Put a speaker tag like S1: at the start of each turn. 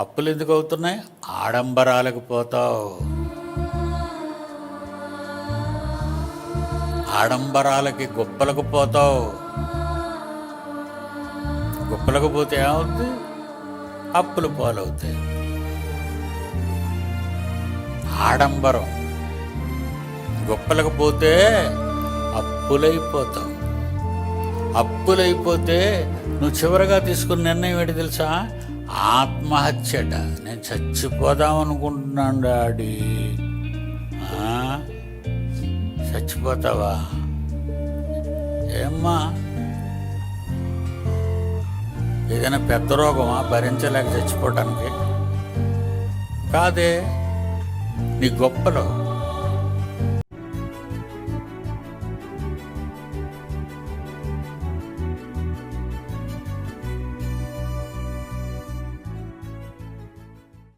S1: అప్పులు ఎందుకు అవుతున్నాయి? ఆడంబరాలకు పోతావు. ఆడంబరాలకి గొప్పలకు పోతావు. గొప్పలకు పోతే ఏమవుతుంది? అప్పులు పాలవుతాయి. ఆడంబరం గొప్పలకు పోతే అప్పులైపోతావు. అప్పులైపోతే నువ్వు చివరిగా తీసుకున్న నిర్ణయం ఏంటి తెలుసా? ఆత్మహత్యట. నేను చచ్చిపోదాం అనుకుంటున్నాను డాడీ. చచ్చిపోతావా? ఏమ్మా, ఏదైనా పెద్ద రోగమా భరించలేక చచ్చిపోవటానికి? కాదే, నీ గొప్పలో